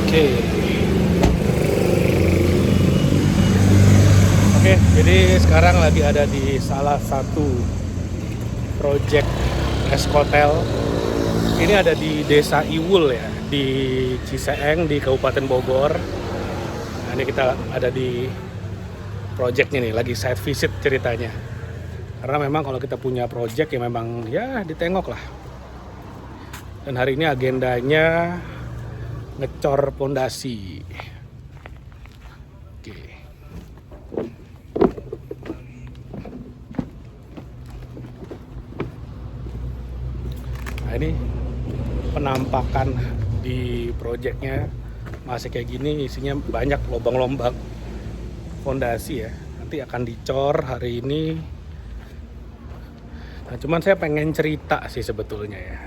Oke. Oke, jadi sekarang lagi ada di salah satu project Eskotel. Ini ada di Desa Iwul ya, di Ciseeng di Kabupaten Bogor. Nah, ini kita ada di project ini lagi site visit ceritanya. Karena memang kalau kita punya project ya memang ya ditengok lah. Dan hari ini agendanya ngecor pondasi. Oke. Nah, ini penampakan di proyeknya masih kayak gini, isinya banyak lubang-lubang fondasi ya. Nanti akan dicor hari ini. Nah, cuman saya pengen cerita sih sebetulnya ya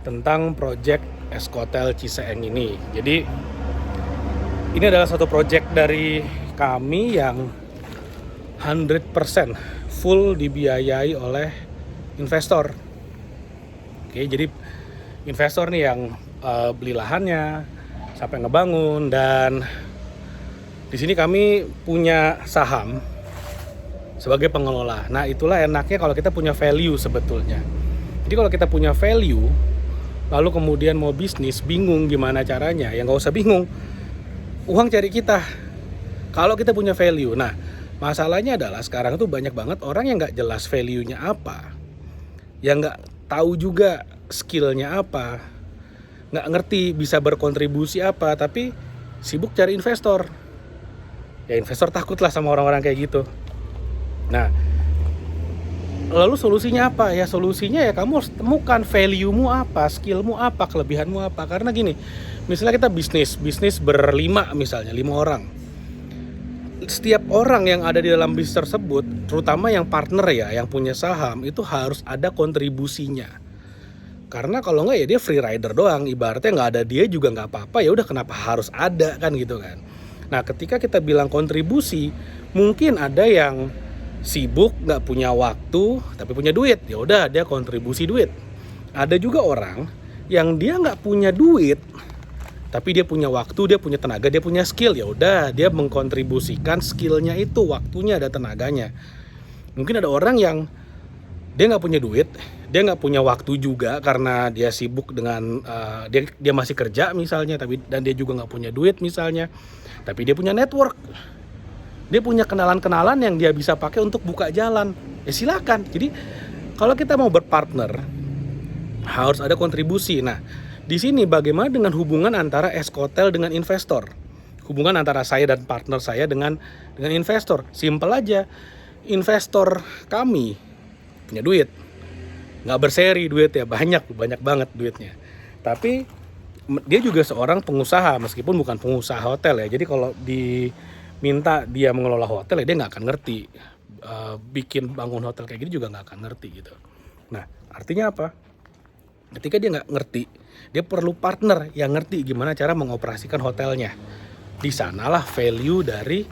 tentang project Eskotel Ciseeng ini. Jadi ini adalah satu project dari kami yang 100% full dibiayai oleh investor. Oke, jadi investor nih yang beli lahannya sampai ngebangun, dan di sini kami punya saham sebagai pengelola. Nah, itulah enaknya kalau kita punya value sebetulnya. Jadi kalau kita punya value lalu kemudian mau bisnis bingung gimana caranya, ya nggak usah bingung, uang cari kita kalau kita punya value. Nah, masalahnya adalah sekarang tuh banyak banget orang yang nggak jelas value-nya apa, yang nggak tahu juga skillnya apa, nggak ngerti bisa berkontribusi apa, tapi sibuk cari investor. Ya investor takut lah sama orang-orang kayak gitu. Nah, lalu solusinya apa? Ya solusinya ya kamu harus temukan value-mu apa, skill-mu apa, kelebihanmu apa. Karena gini, misalnya kita bisnis berlima, misalnya 5 orang. Setiap orang yang ada di dalam bisnis tersebut, terutama yang partner ya, yang punya saham, itu harus ada kontribusinya. Karena kalau nggak ya dia free rider doang, ibaratnya nggak ada dia juga nggak apa-apa, ya udah kenapa harus ada kan gitu kan. Nah, ketika kita bilang kontribusi, mungkin ada yang sibuk nggak punya waktu tapi punya duit, ya udah dia kontribusi duit. Ada juga orang yang dia nggak punya duit tapi dia punya waktu, dia punya tenaga, dia punya skill, ya udah dia mengkontribusikan skillnya itu, waktunya ada tenaganya. Mungkin ada orang yang dia nggak punya duit, dia nggak punya waktu juga karena dia sibuk dengan dia masih kerja misalnya, dan dia juga nggak punya duit misalnya, tapi dia punya network. Dia punya kenalan-kenalan yang dia bisa pakai untuk buka jalan. Ya silakan. Jadi kalau kita mau berpartner harus ada kontribusi. Nah, di sini bagaimana dengan hubungan antara Eskotel dengan investor? Hubungan antara saya dan partner saya dengan investor. Simple aja. Investor kami punya duit. Nggak berseri duit ya, banyak banget duitnya. Tapi dia juga seorang pengusaha meskipun bukan pengusaha hotel ya. Jadi kalau minta dia mengelola hotel ya dia nggak akan ngerti, bikin bangun hotel kayak gini juga nggak akan ngerti gitu. Nah, artinya apa? Ketika dia nggak ngerti, dia perlu partner yang ngerti gimana cara mengoperasikan hotelnya. Di sanalah value dari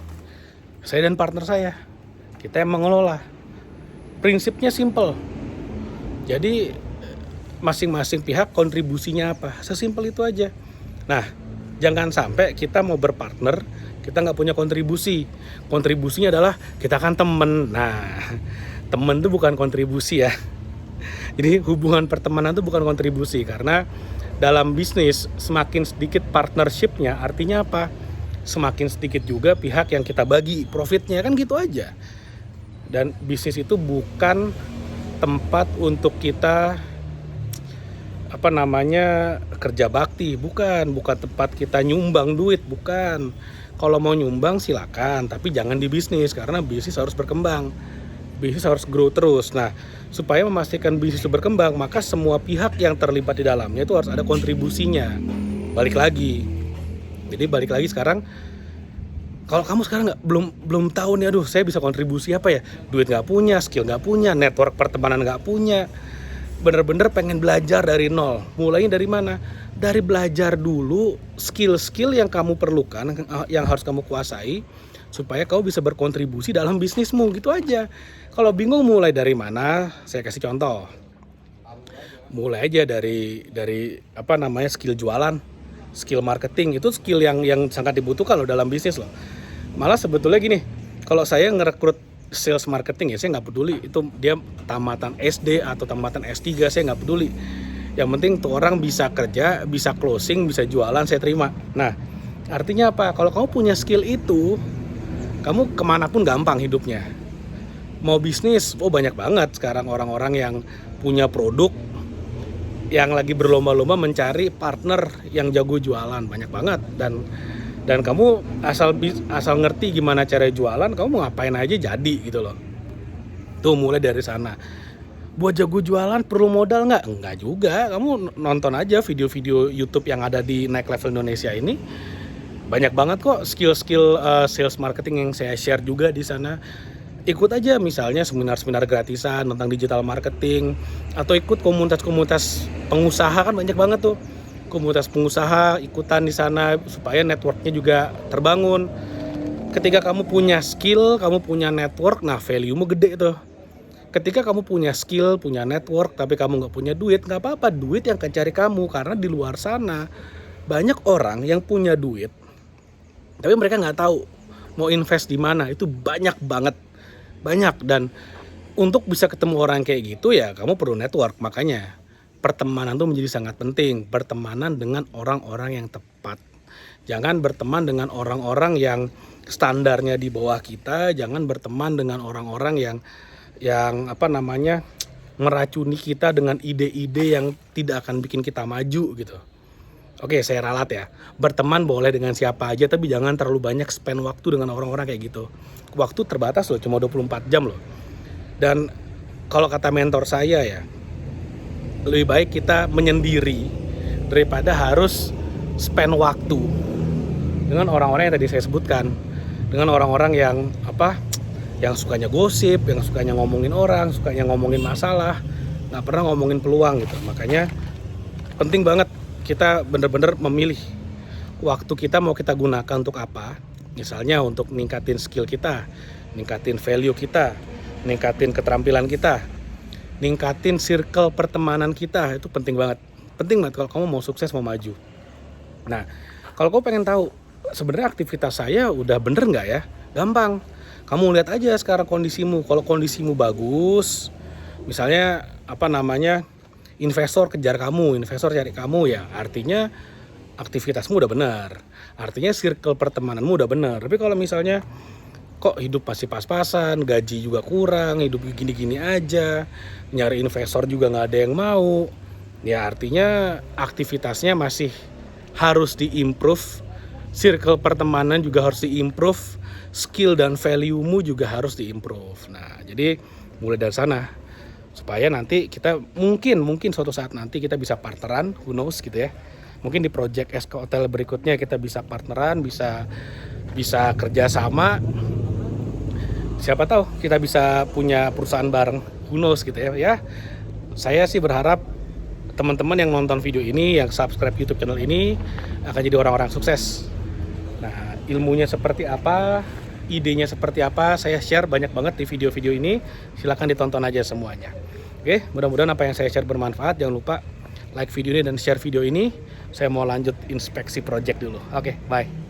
saya dan partner saya. Kita yang mengelola. Prinsipnya simple. Jadi masing-masing pihak kontribusinya apa, sesimpel itu aja. Nah, jangan sampai kita mau berpartner kita nggak punya kontribusi. Kontribusinya adalah kita kan temen. Nah, temen itu bukan kontribusi ya. Jadi hubungan pertemanan itu bukan kontribusi, karena dalam bisnis semakin sedikit partnershipnya artinya apa? Semakin sedikit juga pihak yang kita bagi profitnya, kan gitu aja. Dan bisnis itu bukan tempat untuk kita kerja bakti, bukan tempat kita nyumbang duit, bukan. Kalau mau nyumbang silakan, tapi jangan di bisnis, karena bisnis harus berkembang, bisnis harus grow terus. Nah, supaya memastikan bisnis itu berkembang, maka semua pihak yang terlibat di dalamnya itu harus ada kontribusinya. Balik lagi sekarang, kalau kamu sekarang belum tahu nih, aduh saya bisa kontribusi apa ya, duit nggak punya, skill nggak punya, network pertemanan nggak punya, bener-bener pengen belajar dari nol. Mulainya dari mana? Dari belajar dulu skill-skill yang kamu perlukan, yang harus kamu kuasai, supaya kamu bisa berkontribusi dalam bisnismu, gitu aja. Kalau bingung mulai dari mana, saya kasih contoh. Mulai aja dari skill jualan. skill marketing itu skill yang sangat dibutuhkan loh dalam bisnis loh. Malah sebetulnya gini, kalau saya ngerekrut sales marketing ya saya nggak peduli itu dia tamatan SD atau tamatan S3, saya nggak peduli. Yang penting tuh orang bisa kerja, bisa closing, bisa jualan, saya terima. Nah, artinya apa? Kalau kamu punya skill itu, kamu kemanapun gampang hidupnya. Mau bisnis, banyak banget sekarang orang-orang yang punya produk, yang lagi berlomba-lomba mencari partner yang jago jualan, banyak banget. Dan kamu asal ngerti gimana cara jualan, kamu mau ngapain aja jadi gitu loh. Tuh mulai dari sana. Buat jago jualan perlu modal nggak? Enggak juga. Kamu nonton aja video-video YouTube yang ada di Naik Level Indonesia ini. Banyak banget kok skill-skill sales marketing yang saya share juga di sana. Ikut aja misalnya seminar-seminar gratisan tentang digital marketing, atau ikut komunitas-komunitas pengusaha, kan banyak banget tuh. Komunitas pengusaha, ikutan di sana supaya networknya juga terbangun. Ketika kamu punya skill, kamu punya network, nah value-mu gede tuh. Ketika kamu punya skill, punya network, tapi kamu nggak punya duit, nggak apa-apa, duit yang akan cari kamu. Karena di luar sana banyak orang yang punya duit, tapi mereka nggak tahu mau invest di mana. Itu banyak banget, banyak. Dan untuk bisa ketemu orang kayak gitu ya kamu perlu network. Makanya pertemanan tuh menjadi sangat penting. Pertemanan dengan orang-orang yang tepat. Jangan berteman dengan orang-orang yang standarnya di bawah kita. Jangan berteman dengan orang-orang yang meracuni kita dengan ide-ide yang tidak akan bikin kita maju gitu. Oke, saya ralat ya. Berteman boleh dengan siapa aja, tapi jangan terlalu banyak spend waktu dengan orang-orang kayak gitu. Waktu terbatas loh, cuma 24 jam loh. Dan kalau kata mentor saya ya, lebih baik kita menyendiri daripada harus spend waktu dengan orang-orang yang tadi saya sebutkan. Dengan orang-orang yang sukanya gosip, yang sukanya ngomongin orang, sukanya ngomongin masalah, nggak pernah ngomongin peluang gitu. Makanya penting banget kita bener-bener memilih waktu kita mau kita gunakan untuk apa. Misalnya untuk ningkatin skill kita, ningkatin value kita, ningkatin keterampilan kita, ningkatin circle pertemanan kita. Itu penting banget. Penting banget kalau kamu mau sukses, mau maju. Nah, kalau kamu pengen tahu sebenarnya aktivitas saya udah bener nggak ya? Gampang. Kamu lihat aja sekarang kondisimu. Kalau kondisimu bagus, misalnya investor kejar kamu, investor cari kamu, ya artinya aktivitasmu udah benar. Artinya circle pertemananmu udah benar. Tapi kalau misalnya kok hidup masih pas-pasan, gaji juga kurang, hidup gini-gini aja, nyari investor juga nggak ada yang mau, ya artinya aktivitasnya masih harus diimprove, circle pertemanan juga harus diimprove, skill dan value-mu juga harus diimprove. Nah, jadi mulai dari sana supaya nanti kita mungkin suatu saat nanti kita bisa partneran, who knows gitu ya. Mungkin di project SK Hotel berikutnya kita bisa partneran, bisa kerja sama. Siapa tahu kita bisa punya perusahaan bareng, who knows gitu ya. Saya sih berharap teman-teman yang nonton video ini, yang subscribe YouTube channel ini akan jadi orang-orang sukses. Nah, ilmunya seperti apa, idenya seperti apa, saya share banyak banget di video-video ini. Silahkan ditonton aja semuanya. Oke, mudah-mudahan apa yang saya share bermanfaat. Jangan lupa like video ini dan share video ini. Saya mau lanjut inspeksi project dulu. Oke, bye.